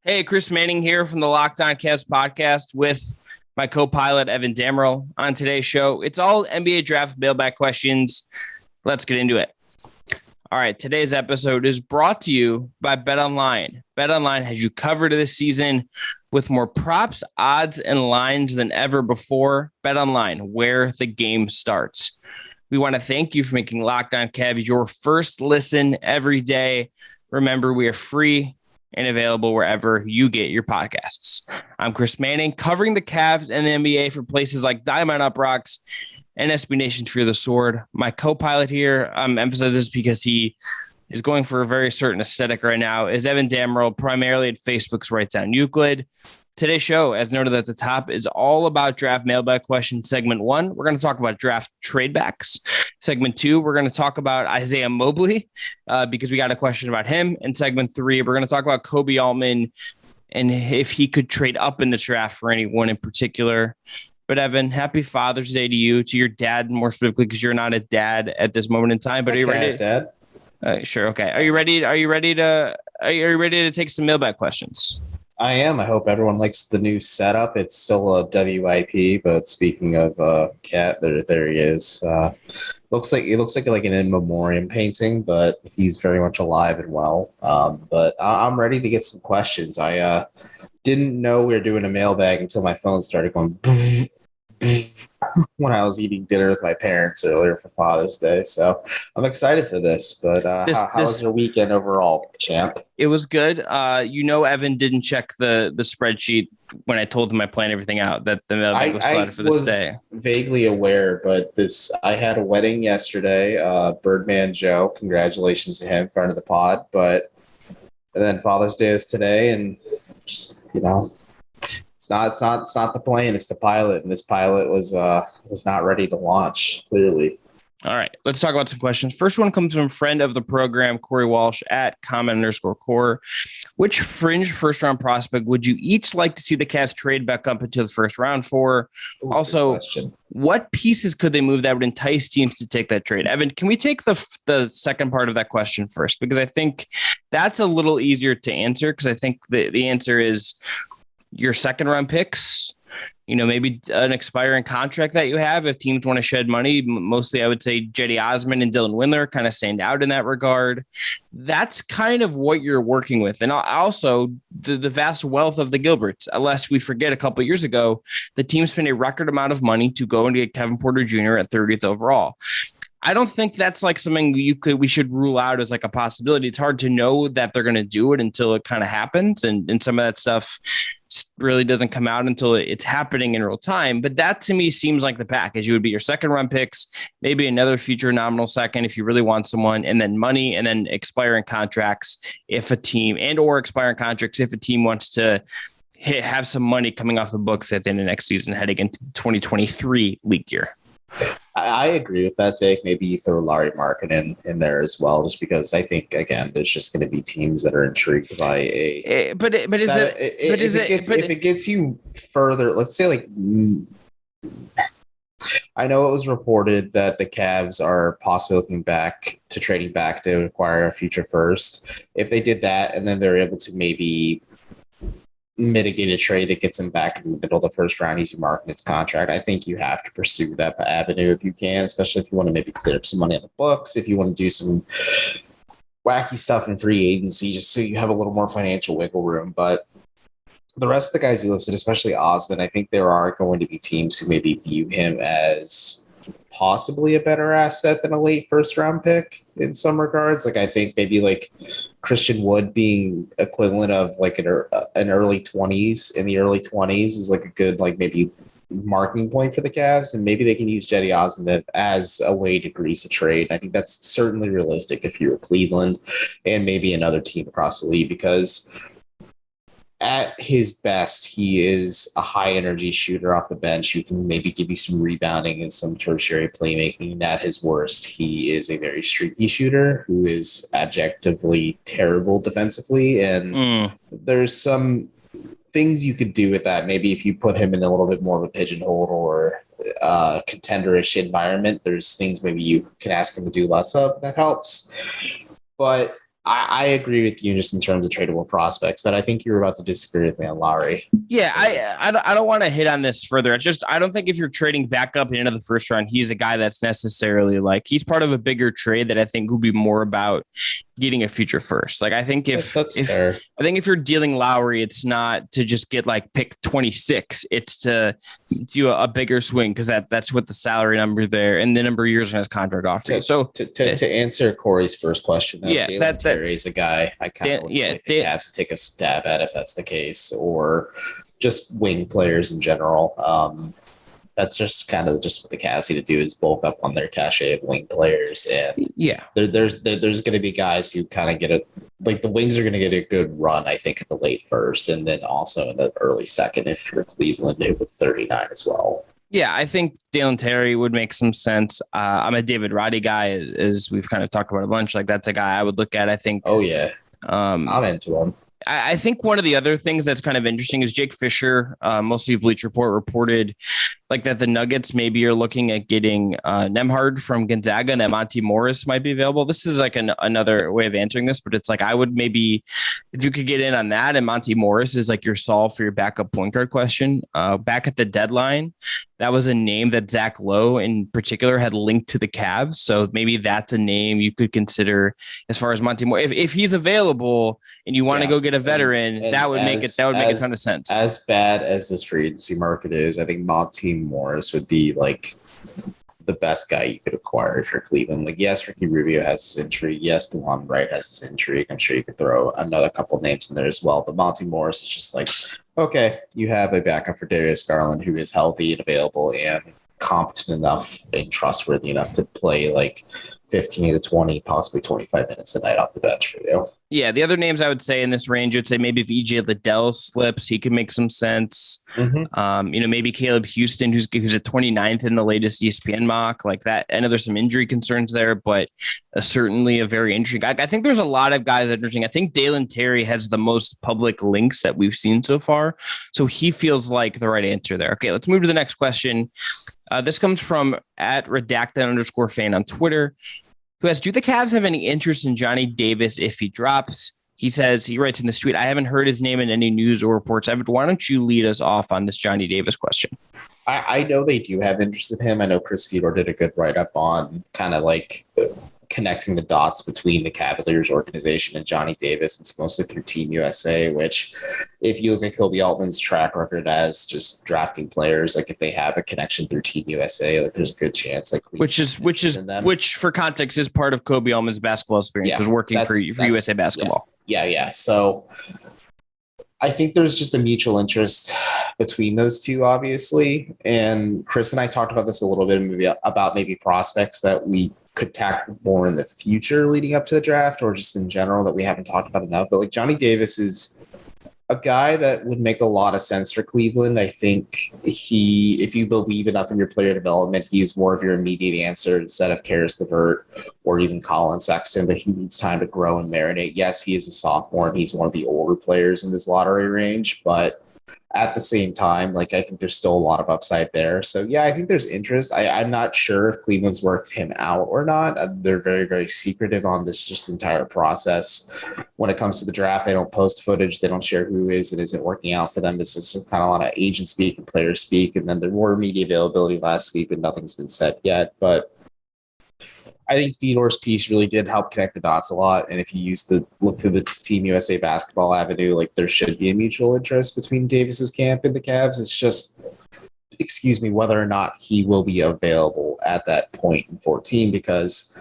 Hey, Chris Manning here from the Locked On Cavs podcast with my co-pilot, Evan Dammerel. On today's show, it's all NBA draft mailbag questions. Let's get into it. All right, today's episode is brought to you by BetOnline. BetOnline has you covered this season with more props, odds, and lines than ever before. BetOnline, where the game starts. We want to thank you for making Locked On Cavs your first listen every day. Remember, we are free and available wherever you get your podcasts. I'm Chris Manning, covering the Cavs and the NBA for places like Diamond Up Rocks and SB Nation Fear the Sword. My co-pilot here, I'm emphasizing this because he is going for a very certain aesthetic right now, is Evan Dammerel, primarily at Facebook's Right Down Euclid. Today's show, as noted at the top, is all about draft mailbag questions. Segment 1, we're going to talk about draft tradebacks. Segment 2, we're going to talk about Isaiah Mobley because we got a question about him. And segment 3, we're going to talk about Kobe Altman and if he could trade up in the draft for anyone in particular. But Evan, happy Father's Day to you, to your dad more specifically, because you're not a dad at this moment in time. But are you ready? Dad? Sure. Okay. Are you ready? Are you ready to take some mailbag questions? I am. I hope everyone likes the new setup. It's still a WIP, but speaking of Cat, there he is. Looks like an in memoriam painting, but he's very much alive and well. But I'm ready to get some questions. I didn't know we were doing a mailbag until my phone started going when I was eating dinner with my parents earlier for Father's Day. So I'm excited for this. But how was your weekend overall, champ? It was good. Evan didn't check the spreadsheet when I told him I planned everything out, that the mailbag was slotted for this day. I was vaguely aware, but I had a wedding yesterday. Birdman Joe, congratulations to him, friend of the pod. And then Father's Day is today, and just, It's not the plane, it's the pilot, and this pilot was not ready to launch, clearly. All right, let's talk about some questions. First one comes from friend of the program, Corey Walsh at @comment_core. Which fringe first-round prospect would you each like to see the Cavs trade back up into the first round for? Ooh, also, what pieces could they move that would entice teams to take that trade? Evan, can we take the second part of that question first? Because I think that's a little easier to answer, because I think the answer is your second round picks, maybe an expiring contract that you have if teams want to shed money. Mostly, I would say Cedi Osman and Dylan Windler kind of stand out in that regard. That's kind of what you're working with. And also the vast wealth of the Gilberts. Unless we forget, a couple of years ago, the team spent a record amount of money to go and get Kevin Porter Jr. at 30th overall. I don't think that's like something we should rule out as like a possibility. It's hard to know that they're going to do it until it kind of happens. And some of that stuff really doesn't come out until it's happening in real time. But that to me seems like the package. You would be your second round picks, maybe another future nominal second if you really want someone, and then money, and then expiring contracts if a team wants to have some money coming off the books at the end of next season heading into the 2023 league year. I agree with that take. Maybe you throw Larry Markkinen in there as well, just because I think, again, there's just going to be teams that are intrigued by if it gets you further, let's say I know it was reported that the Cavs are possibly looking back to trading back to acquire a future first. If they did that and then they're able to maybe mitigate a trade that gets him back in the middle of the first round using Markkinen's contract, I think you have to pursue that avenue if you can, especially if you want to maybe clear up some money on the books, if you want to do some wacky stuff in free agency, just so you have a little more financial wiggle room. But the rest of the guys you listed, especially Osman, I think there are going to be teams who maybe view him as possibly a better asset than a late first round pick in some regards. I think maybe Christian Wood being equivalent of an early 20s, in the early 20s is a good maybe marking point for the Cavs, and maybe they can use Cedi Osman as a way to grease a trade. I think that's certainly realistic if you're Cleveland and maybe another team across the league, because at his best, he is a high-energy shooter off the bench who can maybe give you some rebounding and some tertiary playmaking. And at his worst, he is a very streaky shooter who is objectively terrible defensively. And there's some things you could do with that. Maybe if you put him in a little bit more of a pigeonhole or contenderish environment, there's things maybe you can ask him to do less of that helps. But I agree with you just in terms of tradable prospects, but I think you were about to disagree with me on Lowry. Yeah, I don't want to hit on this further. It's just I don't think if you're trading back up into the first round, he's a guy that's necessarily like he's part of a bigger trade that I think would be more about getting a future first. Like I think if you're dealing Lowry, it's not to just get like pick 26. It's to do a bigger swing because that's what the salary number there and the number of years on his contract offer. So to answer Corey's first question, Dalen Terry is a guy I kind of would like the Cavs to take a stab at if that's the case, or just wing players in general. That's just kind of just what the Cavs need to do is bulk up on their cachet of wing players. And there's going to be guys who kind of get the wings are going to get a good run, I think, in the late first and then also in the early second if you're Cleveland with 39 as well. Yeah, I think Dalen Terry would make some sense. I'm a David Roddy guy, as we've kind of talked about a bunch. Like that's a guy I would look at. I think. Oh yeah, I'm into him. I think one of the other things that's kind of interesting is Jake Fisher, mostly Bleacher Report, reported like that the Nuggets maybe are looking at getting Nembhard from Gonzaga and that Monty Morris might be available. This is like another way of answering this, but it's like I would maybe if you could get in on that and Monty Morris is like your solve for your backup point guard question. Back at the deadline, that was a name that Zach Lowe in particular had linked to the Cavs. So maybe that's a name you could consider as far as Monty Morris. If he's available and you want to go get a veteran, that would make a ton of sense. As bad as this free agency market is, I think Monty Morris would be like the best guy you could acquire for Cleveland. Like, yes, Ricky Rubio has his injury. Yes, DeLon Wright has his injury. I'm sure you could throw another couple of names in there as well. But Monty Morris is just like, okay, you have a backup for Darius Garland who is healthy and available and competent enough and trustworthy enough to play like 15 to 20, possibly 25 minutes a night off the bench for you. Yeah, the other names I would say in this range, I'd say maybe if EJ Liddell slips, he could make some sense. Mm-hmm. Maybe Caleb Houston, who's at 29th in the latest ESPN mock, like that. I know there's some injury concerns there, but certainly a very interesting. I think there's a lot of guys interesting. I think Dalen Terry has the most public links that we've seen so far, so he feels like the right answer there. Okay, let's move to the next question. This comes from @redacted_fan on Twitter, who asks, do the Cavs have any interest in Johnny Davis if he drops? He writes in this tweet, I haven't heard his name in any news or reports. Evan, why don't you lead us off on this Johnny Davis question? I know they do have interest in him. I know Chris Fedor did a good write-up on kind of like connecting the dots between the Cavaliers organization and Johnny Davis. It's mostly through Team USA, which if you look at Kobe Altman's track record as just drafting players, like if they have a connection through Team USA, like there's a good chance like which for context is part of Kobe Altman's basketball experience was working for USA basketball. Yeah. So I think there's just a mutual interest between those two, obviously. And Chris and I talked about this a little bit, maybe prospects that we could tackle more in the future leading up to the draft or just in general that we haven't talked about enough. But like Johnny Davis is a guy that would make a lot of sense for Cleveland. I think if you believe enough in your player development, he's more of your immediate answer instead of Karis LeVert or even Colin Sexton, but he needs time to grow and marinate. Yes, he is a sophomore and he's one of the older players in this lottery range, but at the same time, like I think there's still a lot of upside there. So yeah, I think there's interest. I'm not sure if Cleveland's worked him out or not. They're very, very secretive on this just entire process. When it comes to the draft, they don't post footage. They don't share who is and isn't working out for them. It's just kind of a lot of agent speak and player speak. And then there were media availability last week, but nothing's been said yet. But I think Fedor's piece really did help connect the dots a lot. And if you look through the Team USA basketball avenue, like there should be a mutual interest between Davis's camp and the Cavs. It's just, whether or not he will be available at that point in 14, because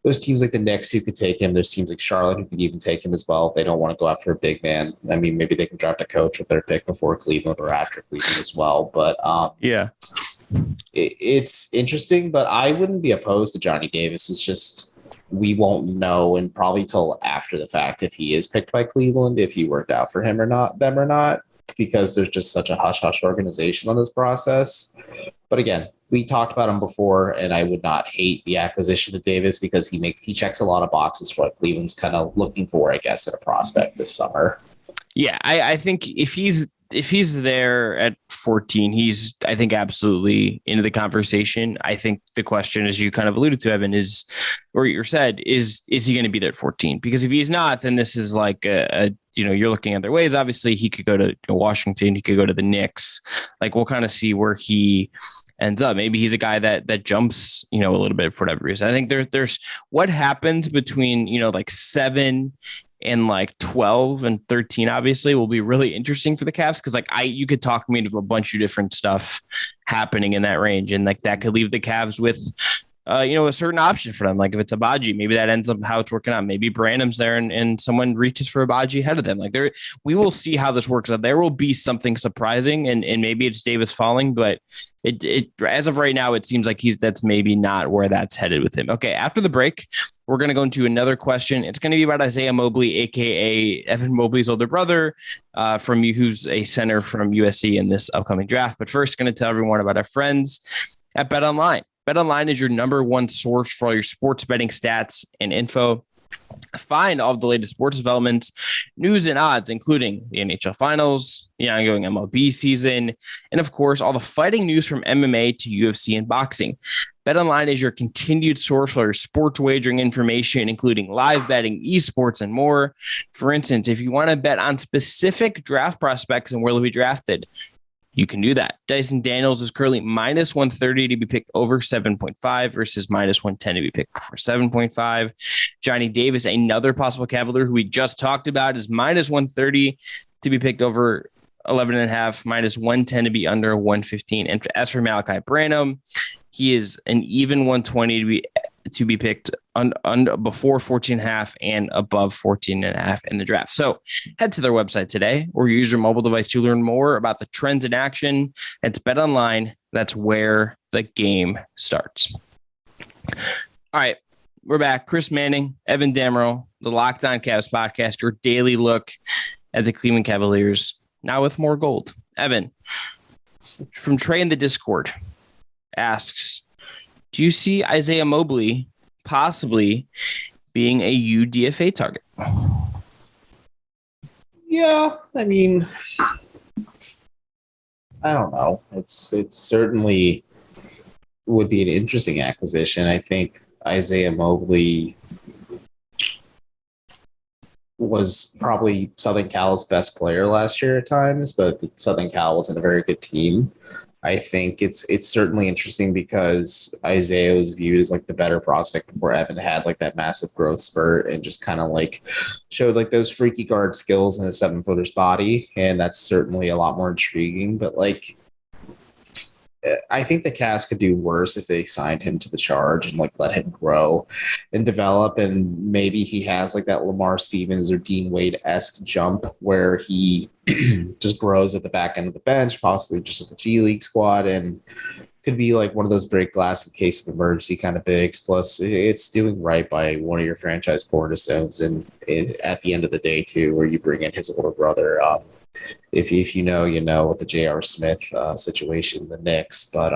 there's teams like the Knicks who could take him. There's teams like Charlotte who could even take him as well if they don't want to go after a big man. I mean, maybe they can draft a coach with their pick before Cleveland or after Cleveland as well. But it's interesting, but I wouldn't be opposed to Johnny Davis. It's just we won't know, and probably till after the fact, if he is picked by Cleveland, if he worked out for him or not, because there's just such a hush-hush organization on this process. But again, we talked about him before, and I would not hate the acquisition of Davis because he checks a lot of boxes for what Cleveland's kind of looking for, I guess, in a prospect this summer. Yeah, I think if he's if he's there at 14, he's, I think, absolutely into the conversation. I think the question, as you kind of alluded to, Evan, is, or you said, is he going to be there at 14? Because if he's not, then this is like you're looking at their ways. Obviously, he could go to Washington. He could go to the Knicks. Like, we'll kind of see where he ends up. Maybe he's a guy that jumps, a little bit for whatever reason. I think there's what happens between, like 7 and like 12 and 13, obviously, will be really interesting for the Cavs. Cause like you could talk me into a bunch of different stuff happening in that range. And like that could leave the Cavs with, a certain option for them. Like if it's Abaji, maybe that ends up how it's working out. Maybe Branham's there and someone reaches for Abaji ahead of them. Like we will see how this works out. There will be something surprising and maybe it's Davis falling, but it as of right now, it seems like that's maybe not where that's headed with him. Okay. After the break, we're going to go into another question. It's going to be about Isaiah Mobley, AKA Evan Mobley's older brother, who's a center from USC in this upcoming draft. But first, going to tell everyone about our friends at BetOnline. BetOnline is your number one source for all your sports betting stats and info. Find all of the latest sports developments, news, and odds, including the NHL Finals, the ongoing MLB season, and of course, all the fighting news from MMA to UFC and boxing. BetOnline is your continued source for your sports wagering information, including live betting, esports, and more. For instance, if you want to bet on specific draft prospects and where they'll be drafted, you can do that. Dyson Daniels is currently minus 130 to be picked over 7.5 versus minus 110 to be picked for 7.5. Johnny Davis, another possible Cavalier who we just talked about, is minus 130 to be picked over 11.5, minus 110 to be under 115. And as for Malachi Branham, he is an even 120 to be picked before 14.5 and above 14.5 in the draft. So head to their website today or use your mobile device to learn more about the trends in action. It's BetOnline. That's where the game starts. All right, we're back. Chris Manning, Evan Damero, the Locked On Cavs podcast, your daily look at the Cleveland Cavaliers, now with more gold. Evan, from Trey in the Discord, asks, do you see Isaiah Mobley possibly being a UDFA target? Yeah, I mean, I don't know. It's certainly would be an interesting acquisition. I think Isaiah Mobley was probably Southern Cal's best player last year at times, but Southern Cal wasn't a very good team. I think it's certainly interesting because Isaiah was viewed as like the better prospect before Evan had like that massive growth spurt and just kind of like showed like those freaky guard skills in a 7-footer's body. And that's certainly a lot more intriguing. But like, I think the Cavs could do worse if they signed him to the charge and like let him grow and develop. And maybe he has like that Lamar Stevens or Dean Wade-esque jump where he just grows at the back end of the bench, possibly just with the G League squad, and could be like one of those break glass in case of emergency kind of bigs. Plus, it's doing right by one of your franchise cornerstones, and at the end of the day, too, where you bring in his older brother. If you know with the J.R. Smith situation, the Knicks, but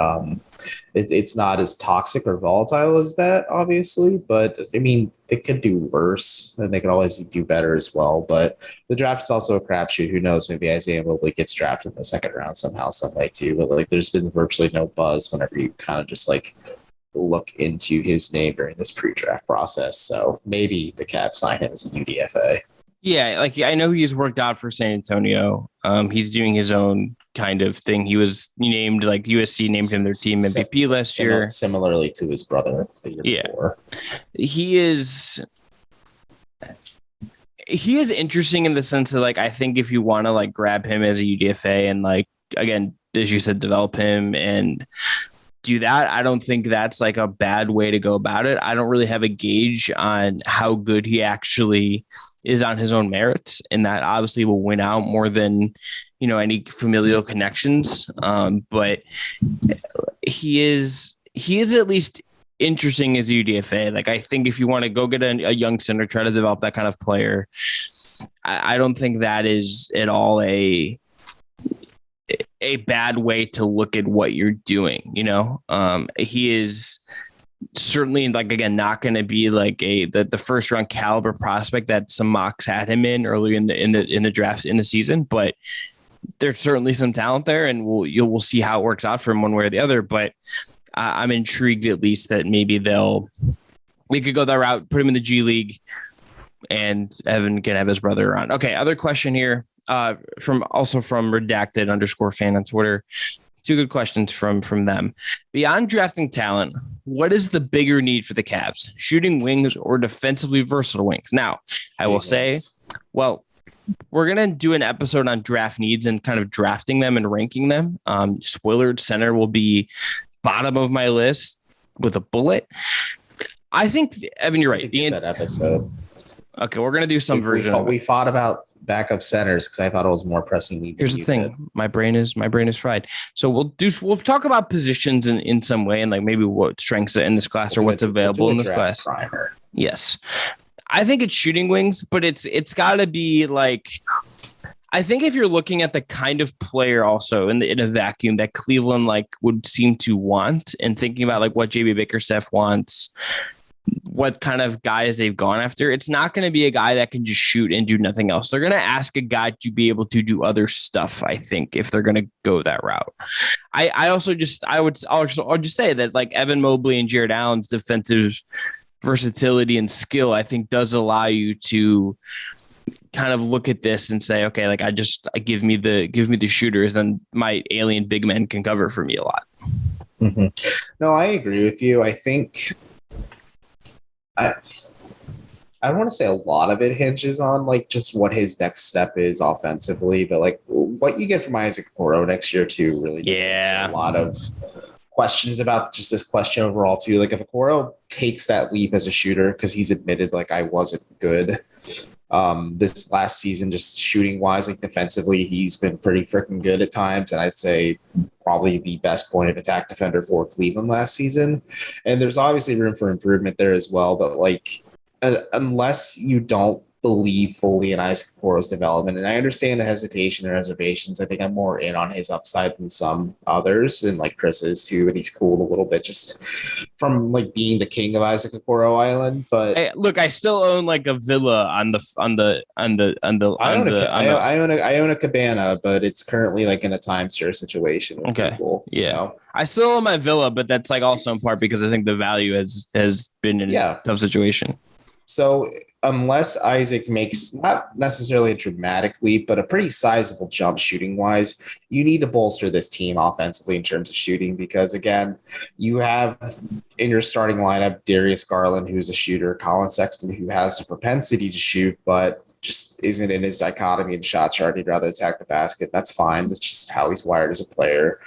it's not as toxic or volatile as that, obviously. But I mean, they could do worse, and they could always do better as well. But the draft is also a crapshoot. Who knows? Maybe Isaiah Mobley gets drafted in the second round somehow, some way too. But like, there's been virtually no buzz whenever you kind of just like look into his name during this pre-draft process. So maybe the Cavs sign him as a UDFA. Yeah, like I know he's worked out for San Antonio. He's doing his own kind of thing. He was named, like USC named him their team MVP last year. Similarly to his brother the year before. He is interesting in the sense that like I think if you want to like grab him as a UDFA and like again, as you said, develop him and do that, I don't think that's like a bad way to go about it. I don't really have a gauge on how good he actually is on his own merits, and that obviously will win out more than any familial connections. But he is at least interesting as a UDFA. Like I think if you want to go get a young center, try to develop that kind of player, I don't think that is at all a bad way to look at what you're doing. He is certainly like, again, not going to be like the first round caliber prospect that some mocks had him in early in the draft in the season, but there's certainly some talent there, and we'll see how it works out for him one way or the other. But I'm intrigued at least that maybe we could go that route, put him in the G League, and Evan can have his brother around. Okay, other question here from redacted_fan on Twitter. Two good questions from them. Beyond drafting talent, what is the bigger need for the Cavs? Shooting wings or defensively versatile wings? Now, I will say, well, we're going to do an episode on draft needs and kind of drafting them and ranking them. Spoiler, center will be bottom of my list with a bullet. I think, Evan, you're right. That episode. Okay, we're gonna do some version of it. We thought about backup centers because I thought it was more pressing need. Here's the thing: my brain is fried. So we'll talk about positions in some way and like maybe what strengths in this class or what's available in this class. Primer. Yes, I think it's shooting wings, but it's got to be like. I think if you're looking at the kind of player also in a vacuum that Cleveland like would seem to want, and thinking about like what JB Bickerstaff wants. What kind of guys they've gone after, it's not going to be a guy that can just shoot and do nothing else. They're going to ask a guy to be able to do other stuff, I think, if they're going to go that route. I'll just say that like Evan Mobley and Jared Allen's defensive versatility and skill, I think does allow you to kind of look at this and say, okay, like I give me the shooters, then my alien big men can cover for me a lot. Mm-hmm. No, I agree with you. I think I don't want to say a lot of it hinges on like just what his next step is offensively, but like what you get from Isaac Okoro next year too really does answer a lot of questions about just this question overall too. Like if Okoro takes that leap as a shooter, because he's admitted like I wasn't good this last season, just shooting wise, like defensively, he's been pretty freaking good at times. And I'd say probably the best point of attack defender for Cleveland last season. And there's obviously room for improvement there as well. But like, unless you don't believe fully in Isaac Okoro's development, and I understand the hesitation and reservations, I think I'm more in on his upside than some others, and like Chris is too, and he's cooled a little bit just from like being the king of Isaac Okoro Island. But hey, look, I still own like a villa on the. I own a cabana, but it's currently like in a timeshare situation with people. Yeah. So. I still own my villa, but that's like also in part because I think the value has been in a tough situation. So unless Isaac makes not necessarily a dramatic leap, but a pretty sizable jump shooting wise, you need to bolster this team offensively in terms of shooting, because again, you have in your starting lineup, Darius Garland, who's a shooter, Colin Sexton, who has the propensity to shoot, but just isn't in his dichotomy and shot chart. He'd rather attack the basket. That's fine. That's just how he's wired as a player.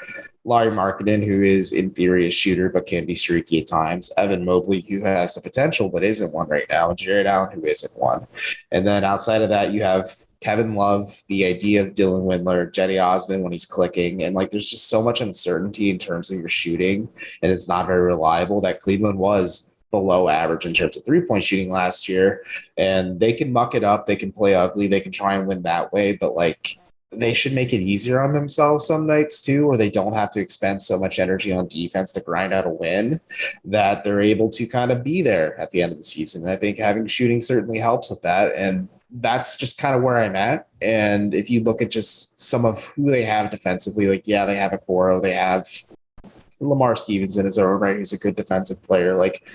Larry Markkinen, who is in theory a shooter but can be streaky at times. Evan Mobley, who has the potential but isn't one right now. And Jared Allen, who isn't one. And then outside of that, you have Kevin Love, the idea of Dylan Windler, Jetty Osman when he's clicking. And like there's just so much uncertainty in terms of your shooting, and it's not very reliable, that Cleveland was below average in terms of three-point shooting last year. And they can muck it up. They can play ugly. They can try and win that way. But like, they should make it easier on themselves some nights too, or they don't have to expend so much energy on defense to grind out a win, that they're able to kind of be there at the end of the season. And I think having shooting certainly helps with that. And that's just kind of where I'm at. And if you look at just some of who they have defensively, like, yeah, they have Okoro, they have Lamar Stevenson is our right, who's a good defensive player. Like,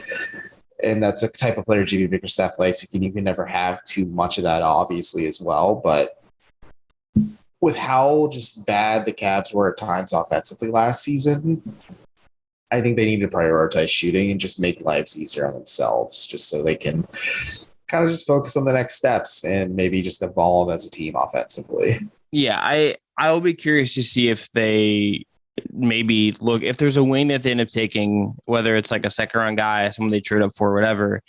and that's a type of player JB Bickerstaff likes. You can never have too much of that, obviously, as well. But with how just bad the Cavs were at times offensively last season, I think they need to prioritize shooting and just make lives easier on themselves, just so they can kind of just focus on the next steps and maybe just evolve as a team offensively. Yeah, I will be curious to see if they maybe look, if there's a wing that they end up taking, whether it's like a second round guy, someone they trade up for, whatever,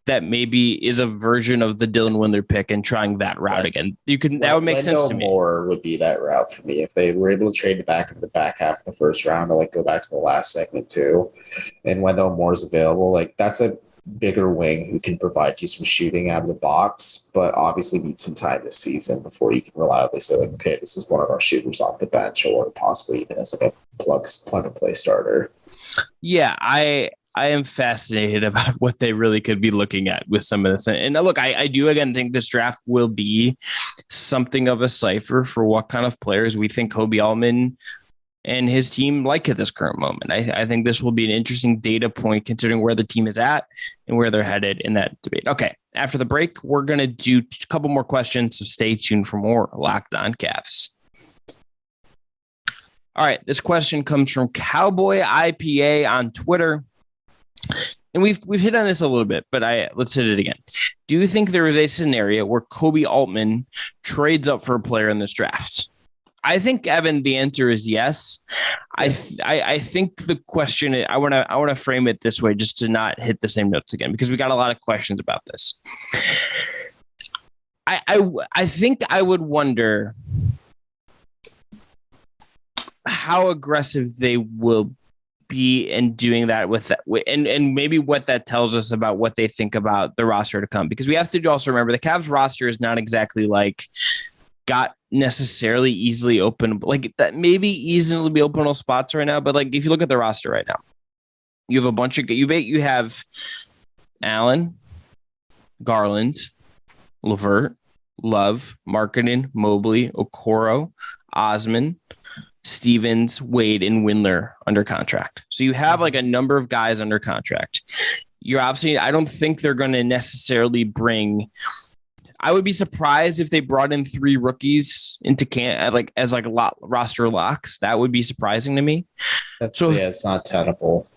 that maybe is a version of the Dylan Windler pick and trying that route again. That would make sense to me. More would be that route for me if they were able to trade it back into the back half of the first round, to like go back to the last segment too. And Wendell Moore's available. Like that's a bigger wing who can provide you some shooting out of the box, but obviously needs some time this season before you can reliably say like, okay, this is one of our shooters off the bench, or possibly even as like a plug and play starter. Yeah, I I am fascinated about what they really could be looking at with some of this. And look, I do again think this draft will be something of a cipher for what kind of players we think Kobe Altman and his team like at this current moment. I think this will be an interesting data point considering where the team is at and where they're headed in that debate. Okay, after the break, we're going to do a couple more questions, so stay tuned for more Locked On Cavs. All right, this question comes from Cowboy IPA on Twitter. And we've hit on this a little bit, but let's hit it again. Do you think there is a scenario where Kobe Altman trades up for a player in this draft? I think, Evan, the answer is yes. I think the question, I want to frame it this way just to not hit the same notes again, because we got a lot of questions about this. I think I would wonder how aggressive they will be in doing that with that, and maybe what that tells us about what they think about the roster to come, because we have to also remember the Cavs roster is not exactly like got necessarily easily open, like that maybe easily be openable spots right now. But like, if you look at the roster right now, you have a bunch of, you have Allen, Garland, LeVert, Love, Markkanen, Mobley, Okoro, Osman, Stevens, Wade, and Windler under contract. So you have like a number of guys under contract. You're obviously, I don't think they're going to necessarily bring, I would be surprised if they brought in 3 rookies into camp, like as like roster locks. That would be surprising to me. It's not tenable.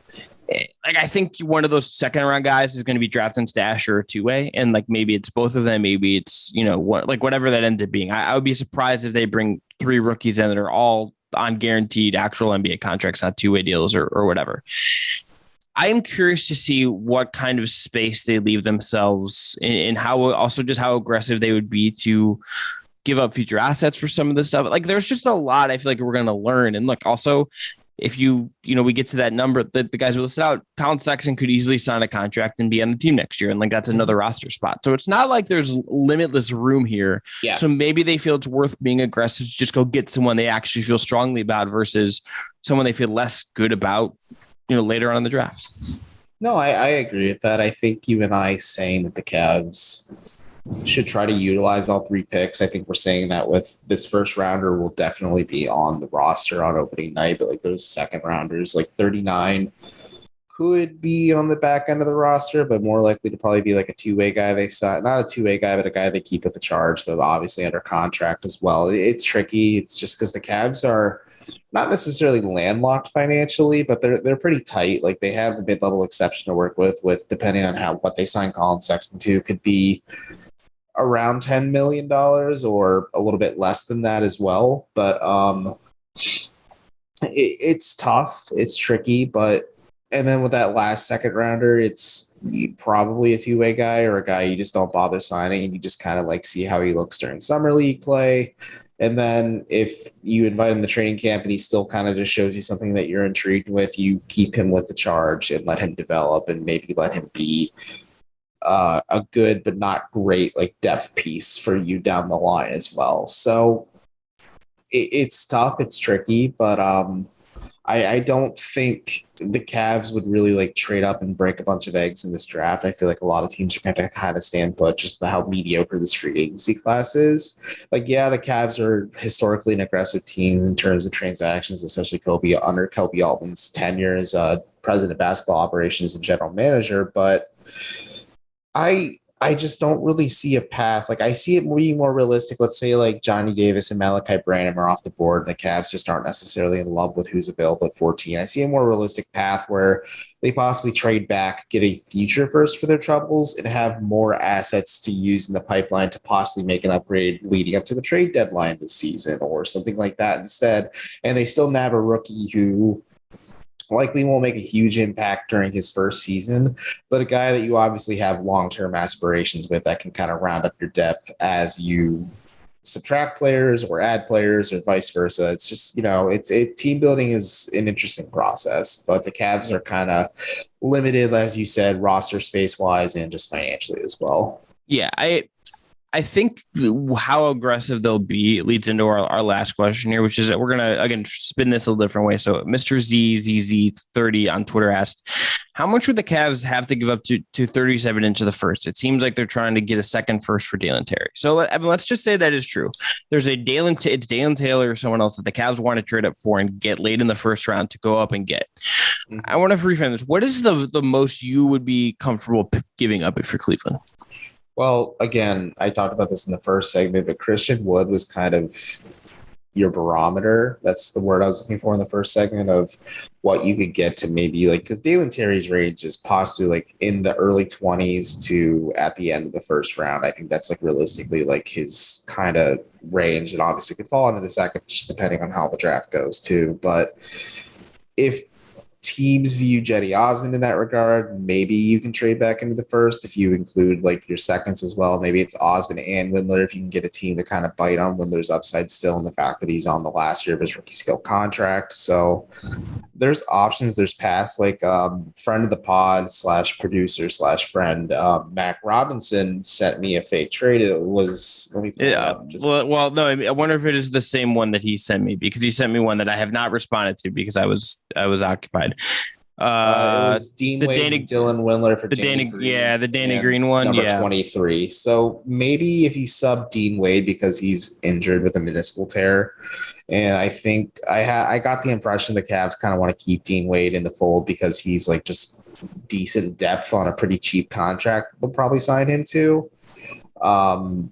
Like, I think one of those second round guys is going to be drafted in stash or a 2-way. And like, maybe it's both of them. Maybe it's, whatever that ends up being. I would be surprised if they bring 3 rookies in that are all on guaranteed actual NBA contracts, not 2-way deals or whatever. I am curious to see what kind of space they leave themselves in how aggressive they would be to give up future assets for some of this stuff. Like, there's just a lot I feel like we're going to learn. And look, also, if we get to that number that the guys will list out, Colin Sexton could easily sign a contract and be on the team next year. And like, that's another roster spot. So it's not like there's limitless room here. Yeah. So maybe they feel it's worth being aggressive to just go get someone they actually feel strongly about versus someone they feel less good about, later on in the draft. No, I agree with that. I think you and I saying that the Cavs should try to utilize all 3 picks. I think we're saying that with this first rounder will definitely be on the roster on opening night, but like those second rounders, like 39 could be on the back end of the roster, but more likely to probably be like a 2-way guy they sign, not a 2-way guy, but a guy they keep at the charge, but obviously under contract as well. It's tricky. It's just because the Cavs are not necessarily landlocked financially, but they're pretty tight. Like, they have the mid-level exception to work with depending on what they sign Colin Sexton to, could be around $10 million or a little bit less than that as well. But it's tough. It's tricky. And then with that last second rounder, it's probably a 2-way guy or a guy you just don't bother signing and you just kind of like see how he looks during summer league play. And then if you invite him to training camp and he still kind of just shows you something that you're intrigued with, you keep him with the charge and let him develop and maybe let him be a good but not great like depth piece for you down the line as well. So it's tough. It's tricky, but I don't think the Cavs would really like trade up and break a bunch of eggs in this draft. I feel like a lot of teams are going to kind of stand put just with how mediocre this free agency class is. Like, yeah, the Cavs are historically an aggressive team in terms of transactions, especially under Kobe Altman's tenure as president of basketball operations and general manager. But I just don't really see a path. Like, I see it being more realistic. Let's say like Johnny Davis and Malachi Branham are off the board and the Cavs just aren't necessarily in love with who's available at 14. I see a more realistic path where they possibly trade back, get a future first for their troubles, and have more assets to use in the pipeline to possibly make an upgrade leading up to the trade deadline this season or something like that instead. And they still nab a rookie who likely won't make a huge impact during his first season, but a guy that you obviously have long-term aspirations with that can kind of round up your depth as you subtract players or add players or vice versa. It's just, team building is an interesting process, but the Cavs are kind of limited, as you said, roster space wise and just financially as well. Yeah. I think how aggressive they'll be leads into our last question here, which is that we're going to, again, spin this a little different way. So Mr. ZZZ30 on Twitter asked, how much would the Cavs have to give up to 37 into the first? It seems like they're trying to get a second first for Dalen Terry. So Evan, let's just say that is true. There's it's Dalen Taylor or someone else that the Cavs want to trade up for and get late in the first round to go up and get. Mm-hmm. I want to reframe this. What is the most you would be comfortable giving up if you're Cleveland? Well, again, I talked about this in the first segment, but Christian Wood was kind of your barometer. That's the word I was looking for in the first segment of what you could get to maybe like, because Dalen Terry's range is possibly like in the early 20s to at the end of the first round. I think that's like realistically like his kind of range, and obviously could fall into the second just depending on how the draft goes too. But if teams view Jetty Osmond in that regard, maybe you can trade back into the first if you include like your seconds as well. Maybe it's Osmond and Windler if you can get a team to kind of bite on Windler's upside still in the fact that he's on the last year of his rookie skill contract. So there's options, there's paths. Like friend of the pod / producer / friend Mac Robinson sent me a fake trade. It was, let me pull it up. Well, no, I wonder if it is the same one that he sent me, because he sent me one that I have not responded to because I was occupied. It was Dean Wade and Dylan Windler for the Danny Green. Yeah, the Danny Green one. Number 23. So maybe if you sub Dean Wade because he's injured with a meniscal tear. And I think I got the impression the Cavs kind of want to keep Dean Wade in the fold because he's like just decent depth on a pretty cheap contract they'll probably sign him to.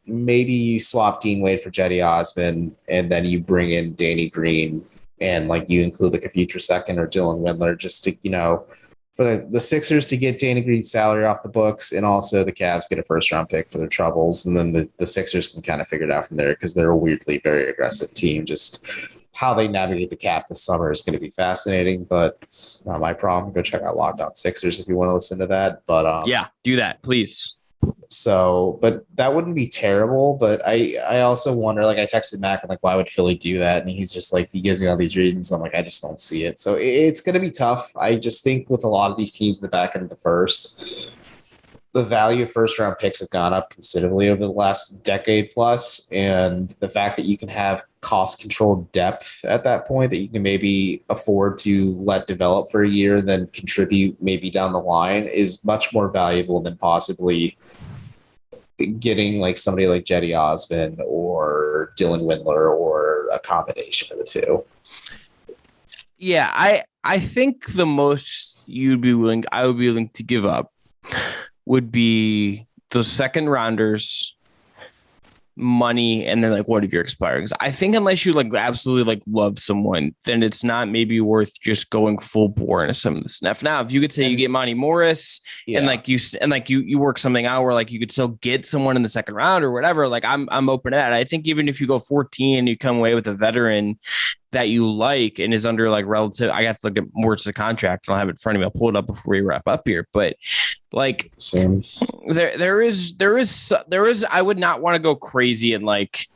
Maybe you swap Dean Wade for Jetty Osmond and then you bring in Danny Green and like you include like a future second or Dylan Windler just to, for the Sixers to get Danny Green's salary off the books, and also the Cavs get a first round pick for their troubles. And then the Sixers can kind of figure it out from there because they're a weirdly very aggressive team. Just how they navigate the cap this summer is going to be fascinating, but it's not my problem. Go check out Locked On Sixers if you want to listen to that. But yeah, do that, please. So, but that wouldn't be terrible. But I also wonder, like I texted Mac, I'm like, why would Philly do that? And he's just like, he gives me all these reasons. I'm like, I just don't see it. So it's going to be tough. I just think with a lot of these teams in the back end of the first, the value of first round picks have gone up considerably over the last decade plus. And the fact that you can have cost controlled depth at that point that you can maybe afford to let develop for a year and then contribute maybe down the line is much more valuable than possibly getting like somebody like Jetty Osmond or Dylan Windler or a combination of the two. Yeah, I think the most I would be willing to give up would be those second rounders, money, and then like what if you're expiring? I think unless you like absolutely like love someone, then it's not maybe worth just going full bore into some of the stuff. Now, if you could say you get Monty Morris and you work something out where like you could still get someone in the second round or whatever, like I'm open to that. I think even if you go 14 and you come away with a veteran that you like and is under like relative, I have to look at more to the contract. I don't have it in front of me. I'll pull it up before we wrap up here. But like there is, I would not want to go crazy and like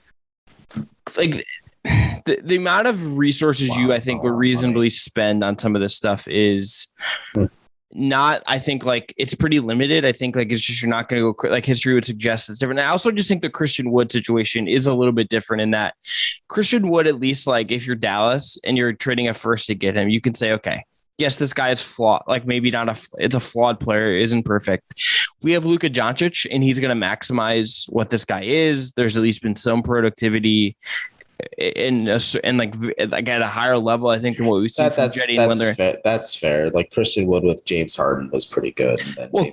the amount of resources I think would reasonably spend on some of this stuff is not, I think like it's pretty limited. I think like it's just, you're not going to go like history would suggest it's different. I also just think the Christian Wood situation is a little bit different in that Christian Wood, at least like if you're Dallas and you're trading a first to get him, you can say, okay, yes, this guy is flawed. Like maybe it's a flawed player, isn't perfect. We have Luka Doncic and he's going to maximize what this guy is. There's at least been some productivity and like at a higher level, I think, than what we've seen from Jetty and Windler. That's fair. Like Christian Wood with James Harden was pretty good. Well,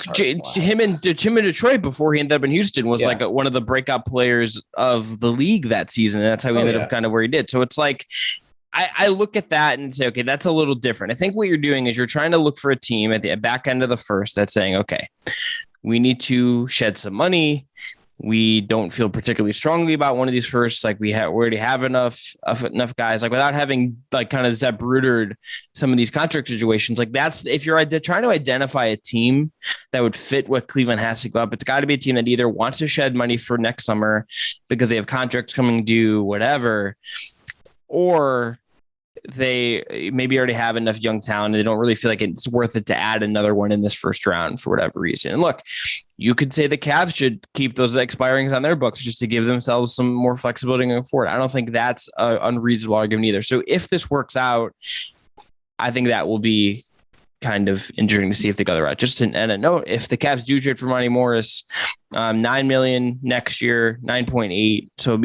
him in Detroit before he ended up in Houston was like one of the breakout players of the league that season. And that's how he ended up kind of where he did. So it's like, I look at that and say, okay, that's a little different. I think what you're doing is you're trying to look for a team at the back end of the first that's saying, okay, we need to shed some money. We don't feel particularly strongly about one of these firsts. Like we already have enough guys, like without having like kind of Zeb Brudered some of these contract situations. Like that's, if you're trying to identify a team that would fit what Cleveland has to go up, it's got to be a team that either wants to shed money for next summer because they have contracts coming due, whatever, or they maybe already have enough young talent. They don't really feel like it's worth it to add another one in this first round for whatever reason. And look, you could say the Cavs should keep those expirings on their books just to give themselves some more flexibility going forward. I don't think that's an unreasonable argument either. So if this works out, I think that will be kind of interesting to see if they go the route. Just and a note, if the Cavs do trade for Monty Morris, $9 million next year, 9.8. So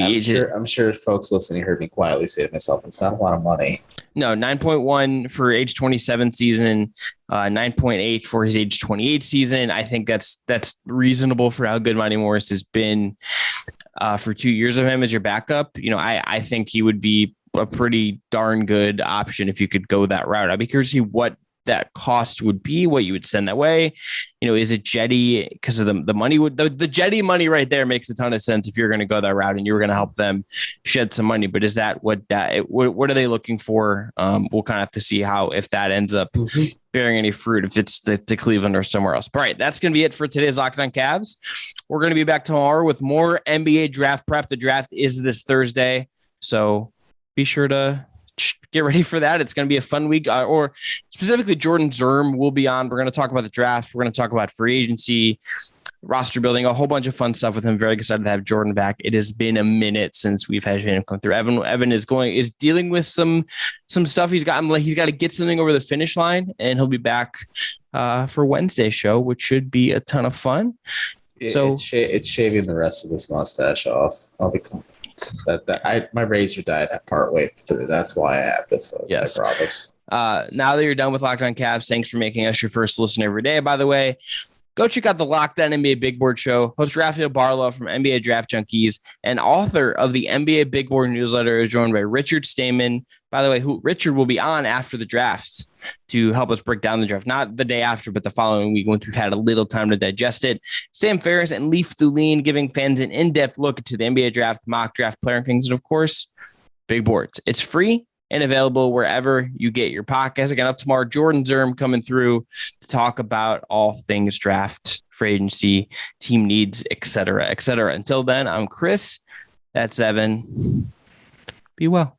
I'm sure folks listening heard me quietly say to myself, it's not a lot of money. No, 9.1 for age 27 season, 9.8 for his age 28 season. I think that's reasonable for how good Monty Morris has been for 2 years of him as your backup. I think he would be a pretty darn good option if you could go that route. I'd be curious to see what that cost would be, what you would send that way. Is it Jetty? Because of the money the Jetty money right there makes a ton of sense if you're going to go that route and you were going to help them shed some money. But is that what are they looking for? We'll kind of have to see if that ends up bearing any fruit, if it's to Cleveland or somewhere else. But all right, that's going to be it for today's Locked On Cavs. We're going to be back tomorrow with more NBA draft prep. The draft is this Thursday, so be sure to get ready for that. It's going to be a fun week, or specifically Jordan Zerm will be on. We're going to talk about the draft. We're going to talk about free agency, roster building, a whole bunch of fun stuff with him. Very excited to have Jordan back. It has been a minute since we've had him come through. Evan is dealing with some stuff. He's got to get something over the finish line, and he'll be back for Wednesday's show, which should be a ton of fun. It's shaving the rest of this mustache off. I'll be my razor died partway through. That's why I have this, folks. Yes. I promise. Now that you're done with Locked On Cavs, thanks for making us your first listen every day. By the way, go check out the Locked On NBA Big Board Show. Host Rafael Barlow from NBA Draft Junkies and author of the NBA Big Board newsletter is joined by Richard Stayman. By the way, Richard will be on after the draft to help us break down the draft, not the day after, but the following week once we've had a little time to digest it. Sam Ferris and Leaf Thulin giving fans an in-depth look into the NBA draft, mock draft, player rankings, and of course, Big Boards. It's free and available wherever you get your podcast. Again, up tomorrow, Jordan Zerm coming through to talk about all things draft, free agency, team needs, et cetera, et cetera. Until then, I'm Chris. That's Evan. Be well.